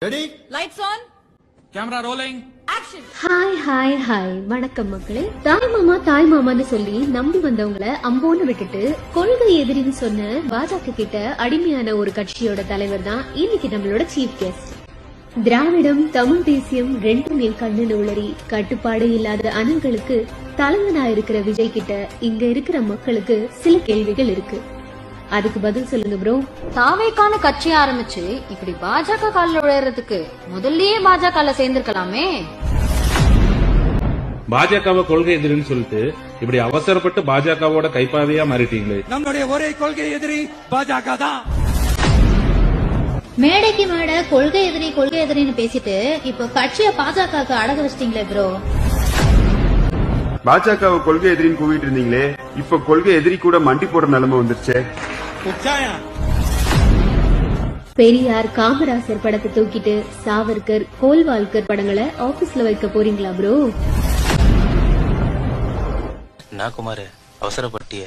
Ready, lights on, camera rolling, action. Hi வணக்கம் மக்களே. தாய் மாமான்னு சொல்லி நம்பி வந்தவங்கள அம்போன்னு விட்டுட்டு கொள்கை எதிரின்னு சொன்ன பாஜக கிட்ட அடிமையான ஒரு கட்சியோட தலைவர் தான் இன்னைக்கு நம்மளோட சீஃப் கெஸ்ட். திராவிடம் தமிழ் தேசியம் ரெண்டுமே கண்ணு உளறி கட்டுப்பாடு இல்லாத அனங்களுக்கு தலைவனா இருக்கிற விஜய் கிட்ட இங்க இருக்கிற மக்களுக்கு சில கேள்விகள் இருக்கு. அதுக்கு பதில் சொல்லுங்க ப்ரோ. தாவேக்கான கட்சி ஆரம்பிச்சு இப்படி பாஜக காலில் விளையாடுறதுக்கு முதல்லயே பாஜக சேர்ந்திருக்கலாமே. பாஜகவை கொள்கை எதிரின்னு சொல்லிட்டு இப்படி அவசரப்பட்டு பாஜகவோட கைப்பாவையா மாறிட்டீங்களே. நம்மளுடைய ஒரே கொள்கை எதிரி பாஜக தான். மேடைக்கு மேடை கொள்கை எதிரின்னு பேசிட்டு இப்ப கட்சிய பாஜகவுக்கு அடக வச்சிட்டீங்களே ப்ரோ. பாஜகவை கொள்கை எதிரின்னு கூவிட்டு இருந்தீங்களே, இப்ப கொள்கை எதிரி கூட மண்டி போடுற நிலைமை வந்துருச்சு. பெரியார் காமராசர் படத்தை தூக்கிட்டு சாவர்கர் கோல்வால்கர் படங்களை ஆபீஸ்ல வைக்க போறீங்களா ப்ரோ? நான் குமார் அவசரப்பட்டிய